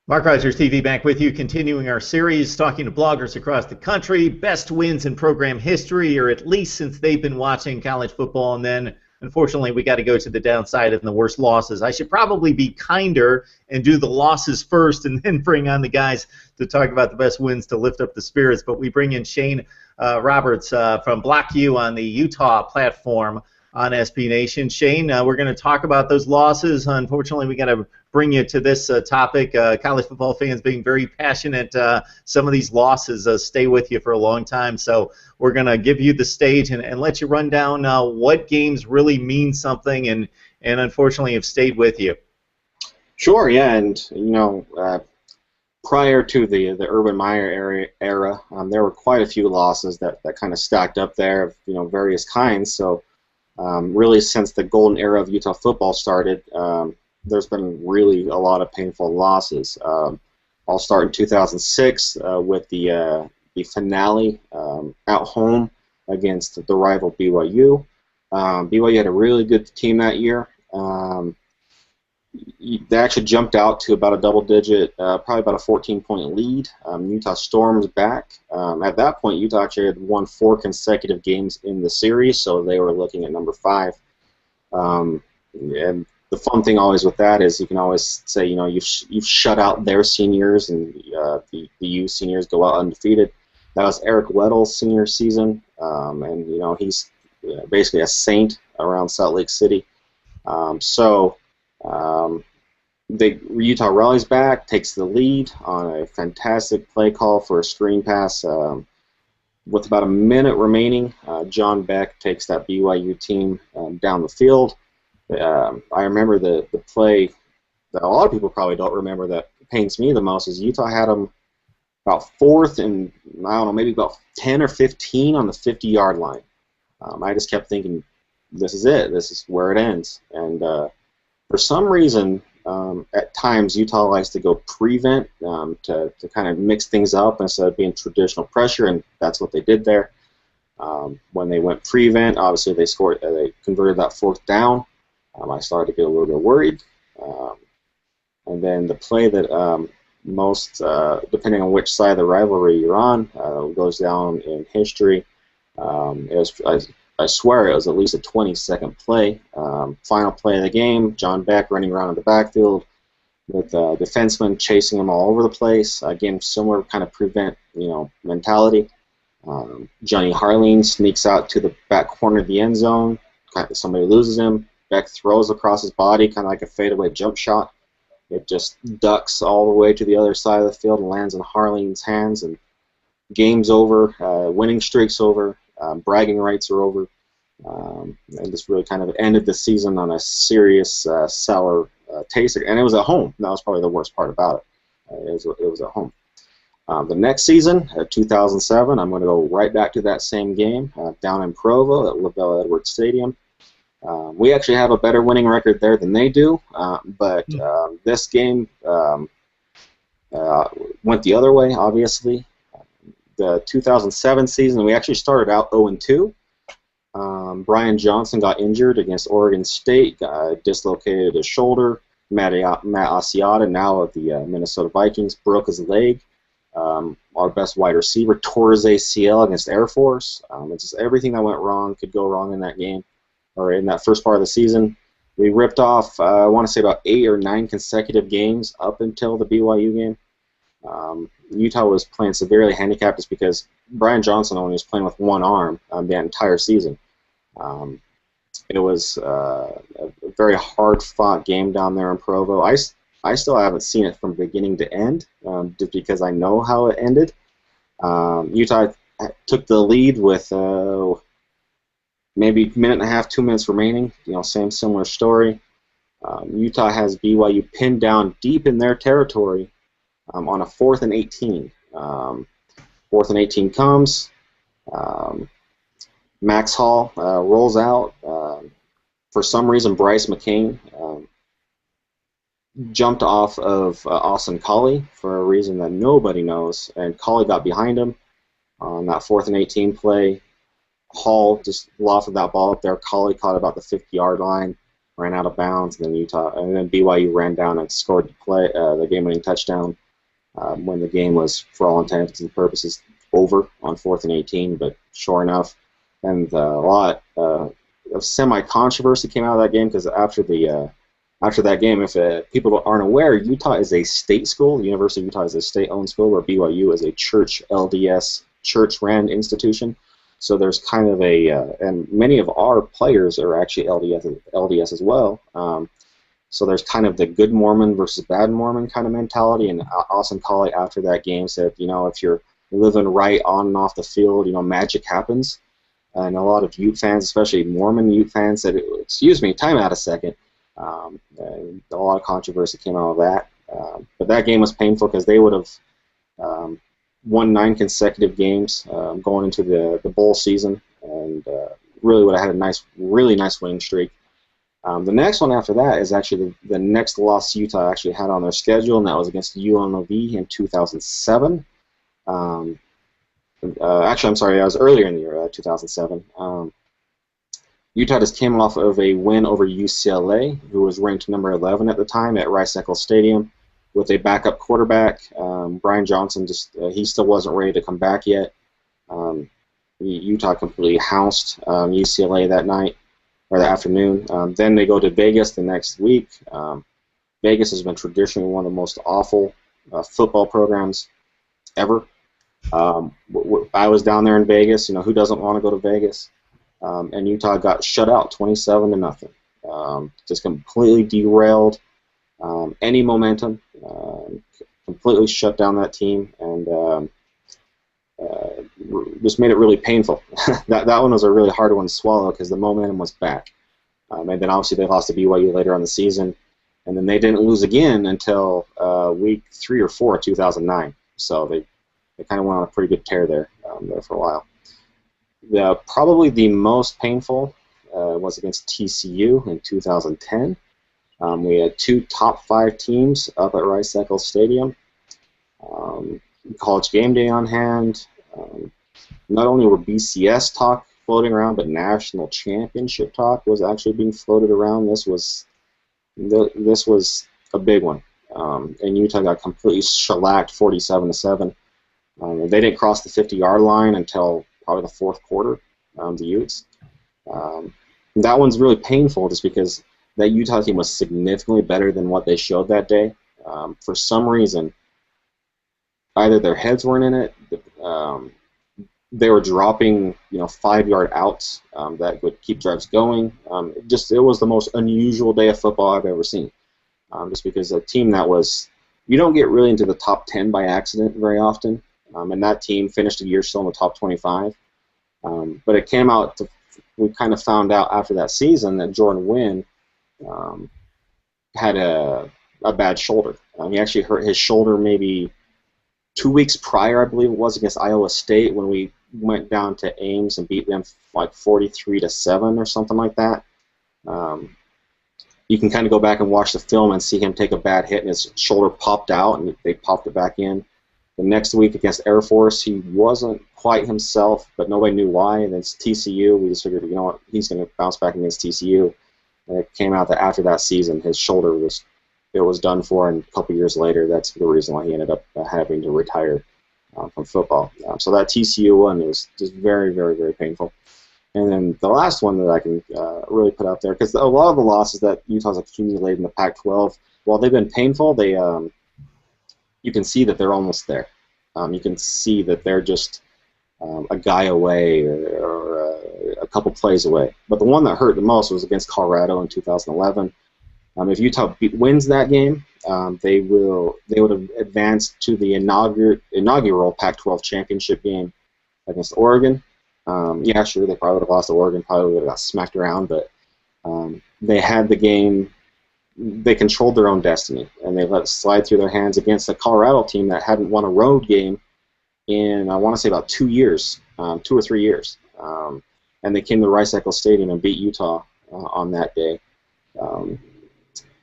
Mark Rogers TV back with you, continuing our series, talking to bloggers across the country, best wins in program history, or at least since they've been watching college football. And then, unfortunately, we got to go to the downside and the worst losses. I should probably be kinder and do the losses first and then bring on the guys to talk about the best wins to lift up the spirits. But we bring in Shane Roberts from Block U on the Utah platform on SB Nation. Shane, we're going to talk about those losses. Unfortunately, we got to bring you to this topic. College football fans being very passionate. Some of these losses stay with you for a long time. So we're going to give you the stage and let you run down what games really mean something and unfortunately have stayed with you. Sure, yeah, and prior to the Urban Meyer era, there were quite a few losses that kind of stacked up there of various kinds. So really, since the golden era of Utah football started, there's been really a lot of painful losses. I'll start in 2006 with the finale at home against the rival BYU. BYU had a really good team that year. They actually jumped out to about a double-digit, probably about a 14-point lead. Utah storms back. At that point, Utah actually had won 4 consecutive games in the series, so they were looking at number 5. And the fun thing always with that is you can always say, you've shut out their seniors, and the U seniors go out undefeated. That was Eric Weddle's senior season, and he's basically a saint around Salt Lake City. Utah rallies back, takes the lead on a fantastic play call for a screen pass. With about a minute remaining, John Beck takes that BYU team down the field. I remember the play that a lot of people probably don't remember that pains me the most is Utah had them about 4th and, I don't know, maybe about 10 or 15 on the 50-yard line. I just kept thinking, this is it. This is where it ends. And for some reason, at times Utah likes to go prevent to kind of mix things up instead of being traditional pressure, and that's what they did there. When they went prevent, obviously they scored. They converted that 4th down. I started to get a little bit worried. And then the play that most, depending on which side of the rivalry you're on, goes down in history. I swear it was at least a 20-second play. Final play of the game, John Beck running around in the backfield with defensemen chasing him all over the place. Again, similar kind of prevent, mentality. Johnny Harline sneaks out to the back corner of the end zone. Somebody loses him. Beck throws across his body, kind of like a fadeaway jump shot. It just ducks all the way to the other side of the field and lands in Harline's hands, and game's over, winning streak's over. Bragging rights are over, and this really kind of ended the season on a serious sour taste. And it was at home. That was probably the worst part about it. It was at home. The next season, 2007, I'm going to go right back to that same game down in Provo at LaBelle Edwards Stadium. We actually have a better winning record there than they do, but this game went the other way, obviously. The 2007 season, we actually started out 0-2. Brian Johnson got injured against Oregon State, dislocated his shoulder. Matt Asiata, now of the Minnesota Vikings, broke his leg. Our best wide receiver tore his ACL against Air Force. It's just everything that went wrong could go wrong in that game, or in that first part of the season. We ripped off, I want to say, about 8 or 9 consecutive games up until the BYU game. Utah was playing severely handicapped just because Brian Johnson only was playing with one arm the entire season. It was a very hard-fought game down there in Provo. I still haven't seen it from beginning to end, just because I know how it ended. Utah took the lead with maybe a minute and a half, 2 minutes remaining. Same similar story. Utah has BYU pinned down deep in their territory on a 4th and 18. 4th and 18 comes. Max Hall rolls out. For some reason, Bryce McCain jumped off of Austin Collie for a reason that nobody knows, and Collie got behind him on that 4th and 18 play. Hall just lofted that ball up there. Collie caught about the 50-yard line. ran out of bounds, and then BYU ran down and scored the game-winning touchdown when the game was, for all intents and purposes, over on 4th and 18. But sure enough, and a lot of semi-controversy came out of that game, because after that game, if people aren't aware, Utah is a state school. The University of Utah is a state-owned school, where BYU is a church LDS, church-ran institution. So there's kind of and many of our players are actually LDS as well. So there's kind of the good Mormon versus bad Mormon kind of mentality. And Austin Collie, after that game, said, if you're living right on and off the field, magic happens. And a lot of Ute fans, especially Mormon Ute fans, said, "Excuse me, time out a second." And a lot of controversy came out of that. But that game was painful, because they would have won 9 consecutive games going into the bowl season, and really would have had a really nice winning streak. The next one after that is actually the next loss Utah actually had on their schedule, and that was against UNLV in 2007. Actually, I'm sorry, that was earlier in the year, 2007. Utah just came off of a win over UCLA, who was ranked number 11 at the time at Rice-Eccles Stadium, with a backup quarterback. Brian Johnson, he still wasn't ready to come back yet. Utah completely housed UCLA that night, or that afternoon. Then they go to Vegas the next week. Vegas has been traditionally one of the most awful football programs ever. I was down there in Vegas. Who doesn't want to go to Vegas? And Utah got shut out 27-0. Just completely derailed any momentum. Completely shut down that team, and just made it really painful. that one was a really hard one to swallow, because the momentum was back. And then obviously they lost to BYU later on the season, and then they didn't lose again until week 3 or 4 of 2009. So they kind of went on a pretty good tear there for a while. Probably the most painful was against TCU in 2010. We had 2 top 5 teams up at Rice-Eccles Stadium. College game day on hand. Not only were BCS talk floating around, but national championship talk was actually being floated around. This was a big one. And Utah got completely shellacked 47-7. They didn't cross the 50-yard line until probably the 4th quarter, the Utes. That one's really painful, just because that Utah team was significantly better than what they showed that day. For some reason, either their heads weren't in it, they were dropping 5-yard outs that would keep drives going. It was the most unusual day of football I've ever seen. Just because a team that you don't get really into the top 10 by accident very often. And that team finished the year still in the top 25. But it came out, we kind of found out after that season that Jordan Wynn had a bad shoulder. He actually hurt his shoulder maybe 2 weeks prior, I believe it was, against Iowa State, when we went down to Ames and beat them like 43-7 or something like that. You can kind of go back and watch the film and see him take a bad hit, and his shoulder popped out, and they popped it back in. The next week against Air Force, he wasn't quite himself, but nobody knew why. And then it's TCU. We just figured, what, he's going to bounce back against TCU. And it came out that after that season, his shoulder was done for, and a couple years later, that's the reason why he ended up having to retire from football. So that TCU one was just very, very, very painful. And then the last one that I can really put out there, because a lot of the losses that Utah's accumulated in the Pac-12, while they've been painful, you can see that they're almost there. You can see that they're just a guy away or a couple plays away. But the one that hurt the most was against Colorado in 2011. If Utah wins that game, they would have advanced to the inaugural Pac-12 championship game against Oregon. Yeah, sure, they probably would have lost to Oregon, probably would have got smacked around, but they had the game. They controlled their own destiny, and they let it slide through their hands against a Colorado team that hadn't won a road game in, I want to say, about 2 years, 2 or 3 years. And they came to Rice-Eccles Stadium and beat Utah on that day.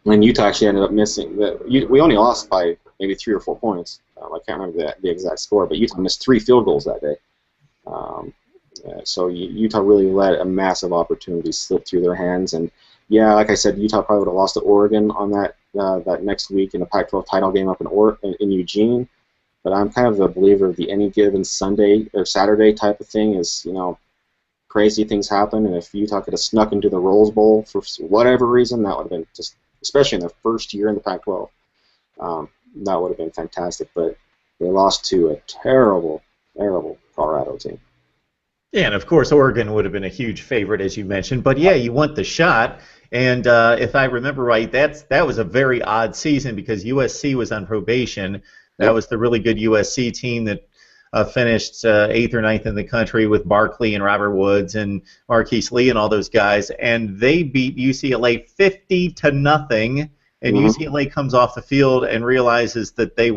And Utah actually ended up missing. We only lost by maybe 3 or 4 points. I can't remember the exact score, but Utah missed 3 field goals that day. So Utah really let a massive opportunity slip through their hands, and Yeah, like I said, Utah probably would have lost to Oregon on that next week in a Pac-12 title game up in Eugene. But I'm kind of a believer of the any given Sunday or Saturday type of thing. Is crazy things happen, and if Utah could have snuck into the Rose Bowl for whatever reason, that would have been just, especially in their first year in the Pac-12, that would have been fantastic. But they lost to a terrible, terrible Colorado team. Yeah, and of course Oregon would have been a huge favorite, as you mentioned. But yeah, you want the shot. And if I remember right, that was a very odd season because USC was on probation. That was the really good USC team that finished 8th or ninth in the country with Barkley and Robert Woods and Marquise Lee and all those guys. And they beat UCLA 50-0. And UCLA comes off the field and realizes that they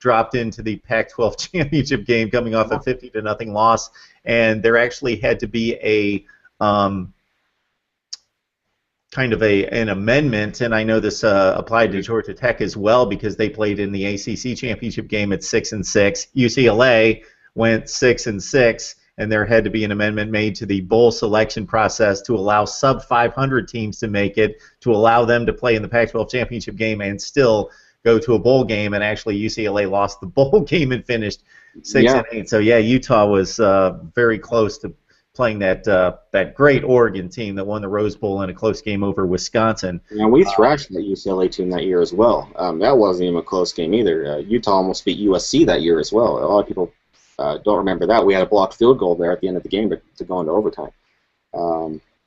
dropped into the Pac-12 championship game coming off a 50-0 loss, and there actually had to be a kind of an amendment, and I know this applied to Georgia Tech as well because they played in the ACC championship game at 6-6. UCLA went 6-6. And there had to be an amendment made to the bowl selection process to allow sub-500 teams to make it, to allow them to play in the Pac-12 championship game and still go to a bowl game. And actually, UCLA lost the bowl game and finished 6-8. So yeah, Utah was very close to playing that great Oregon team that won the Rose Bowl in a close game over Wisconsin. And we thrashed the UCLA team that year as well. That wasn't even a close game either. Utah almost beat USC that year as well. A lot of people don't remember that. We had a blocked field goal there at the end of the game to go into overtime.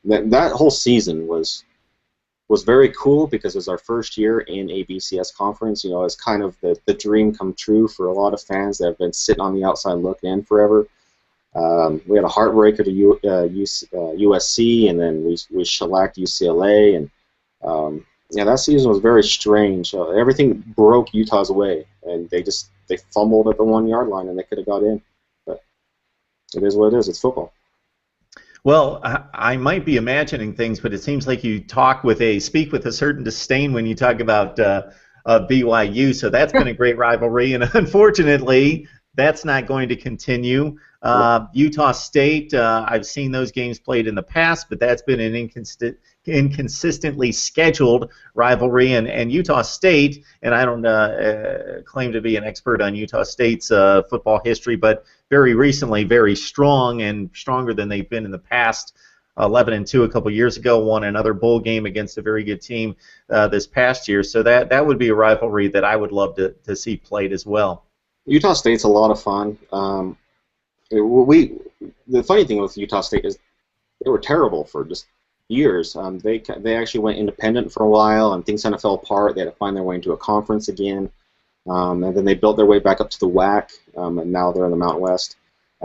That whole season was very cool because it was our first year in a BCS conference. It's kind of the dream come true for a lot of fans that have been sitting on the outside looking in forever. We had a heartbreaker to USC, and then we shellacked UCLA, and that season was very strange. Everything broke Utah's way, and they fumbled at the 1-yard line, and they could have got in. But it is what it is. It's football. Well, I might be imagining things, but it seems like you speak with a certain disdain when you talk about BYU. So that's been a great rivalry, and unfortunately, that's not going to continue. Utah State, I've seen those games played in the past, but that's been an inconsistently scheduled rivalry. And Utah State, and I don't claim to be an expert on Utah State's football history, but very recently, very strong and stronger than they've been in the past. 11-2 a couple years ago, won another bowl game against a very good team this past year. So that would be a rivalry that I would love to see played as well. Utah State's a lot of fun. The funny thing with Utah State is they were terrible for just years. They actually went independent for a while, and things kind of fell apart. They had to find their way into a conference again, and then they built their way back up to the WAC, and now they're in the Mountain West.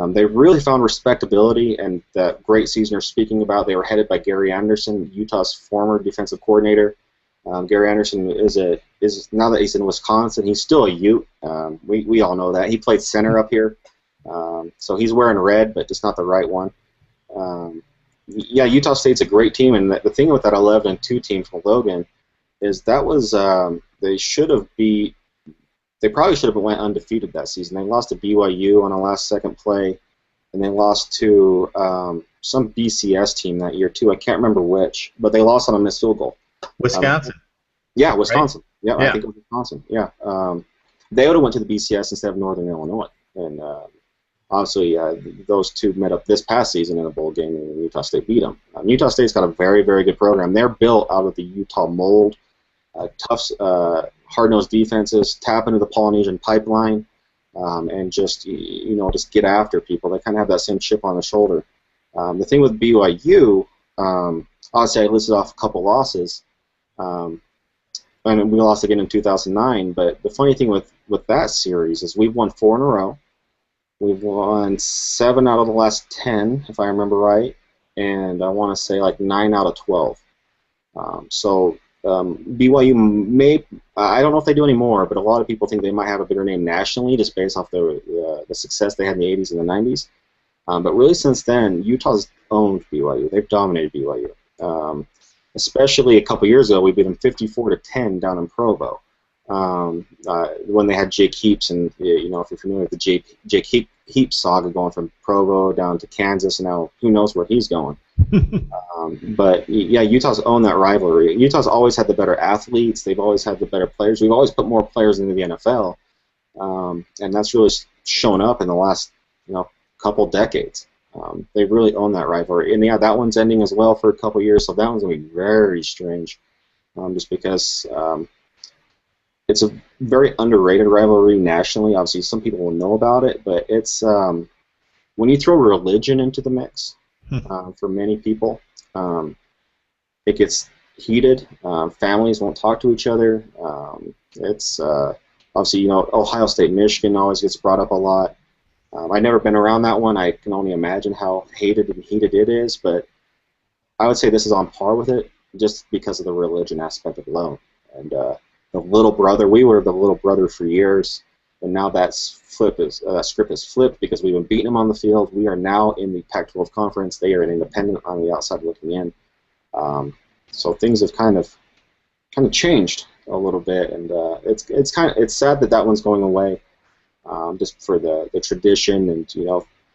They really found respectability, and that great season you're speaking about, they were headed by Gary Anderson, Utah's former defensive coordinator. Gary Anderson is now that he's in Wisconsin, he's still a Ute. We all know that. He played center up here, so he's wearing red, but just not the right one. Yeah, Utah State's a great team, and the thing with that 11-2 team from Logan is that was they probably should have went undefeated that season. They lost to BYU on a last-second play, and they lost to some BCS team that year too. I can't remember which, but they lost on a missed field goal. Wisconsin. Yeah, Wisconsin. Right? Yeah, I think it was Wisconsin. Yeah, they would have went to the BCS instead of Northern Illinois, and honestly, those two met up this past season in a bowl game, and Utah State beat them. Utah State's got a very, very good program. They're built out of the Utah mold, tough, hard-nosed defenses, tap into the Polynesian pipeline, and just get after people. They kind of have that same chip on the shoulder. The thing with BYU, obviously I listed off a couple losses, and we lost again in 2009. But the funny thing with that series is we've won 4 in a row. We've won 7 out of the last 10, if I remember right, and I want to say like 9 out of 12. BYU may, I don't know if they do anymore, but a lot of people think they might have a bigger name nationally just based off the success they had in the 80s and the 90s. But really since then, Utah's owned BYU. They've dominated BYU. Especially a couple years ago, we beat them 54-10 down in Provo. When they had Jake Heaps, and if you're familiar with the Jake Heap saga going from Provo down to Kansas, and now who knows where he's going. But yeah, Utah's owned that rivalry. Utah's always had the better athletes. They've always had the better players. We've always put more players into the NFL, and that's really shown up in the last couple decades. They've really owned that rivalry, and yeah, that one's ending as well for a couple years. So that one's gonna be very strange, just because it's a very underrated rivalry nationally. Obviously, some people will know about it, but it's when you throw religion into the mix. For many people, it gets heated. Families won't talk to each other. It's obviously, Ohio State, Michigan always gets brought up a lot. I've never been around that one. I can only imagine how hated and heated it is, but I would say this is on par with it just because of the religion aspect of alone. And the little brother, we were the little brother for years, and now that script is flipped because we've been beating them on the field. We are now in the Pac-12 conference. They are an independent on the outside looking in. So things have kind of changed a little bit, and it's sad that one's going away, just for the tradition, and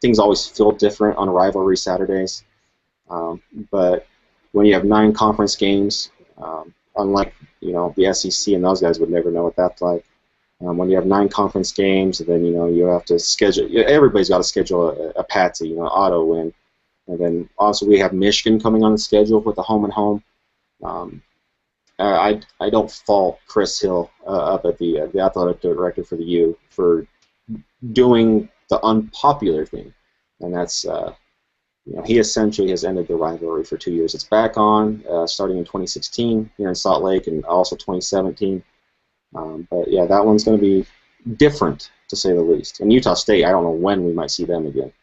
things always feel different on rivalry Saturdays. But when you have 9 conference games, unlike the SEC, and those guys would never know what that's like. When you have 9 conference games, and then you have to schedule. Everybody's got to schedule a patsy, auto win, and then also we have Michigan coming on the schedule with a home and home. I don't fault Chris Hill up at the athletic director for the U for doing the unpopular thing, and that's he essentially has ended the rivalry for 2 years. It's back on starting in 2016 here in Salt Lake, and also 2017. But yeah, that one's going to be different, to say the least. And Utah State, I don't know when we might see them again.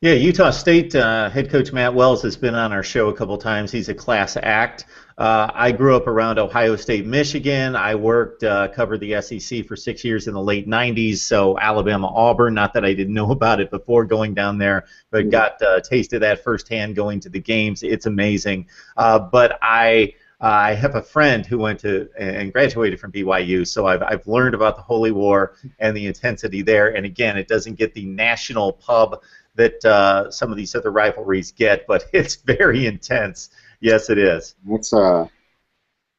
Yeah, Utah State head coach Matt Wells has been on our show a couple times. He's a class act. I grew up around Ohio State, Michigan. I worked, covered the SEC for 6 years in the late 90s, so Alabama, Auburn, not that I didn't know about it before going down there, but got a taste of that firsthand going to the games. It's amazing. But I have a friend who went to and graduated from BYU, so I've learned about the Holy War and the intensity there. And again, it doesn't get the national pub that some of these other rivalries get, but it's very intense. Yes, it is.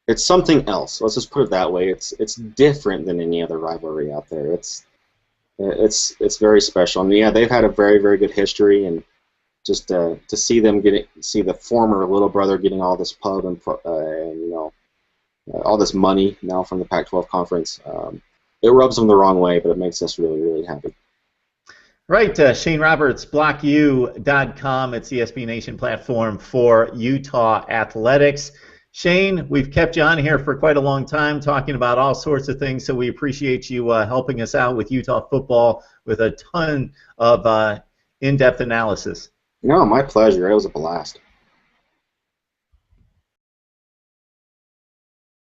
It's something else. Let's just put it that way. It's different than any other rivalry out there. It's very special. And yeah, they've had a very, very good history, and just to see them see the former little brother getting all this pub and all this money now from the Pac-12 conference, it rubs them the wrong way, but it makes us really, really happy. Right, Shane Roberts, BlockU.com. It's the SB Nation platform for Utah athletics. Shane, we've kept you on here for quite a long time talking about all sorts of things, so we appreciate you helping us out with Utah football with a ton of in-depth analysis. No, my pleasure. It was a blast.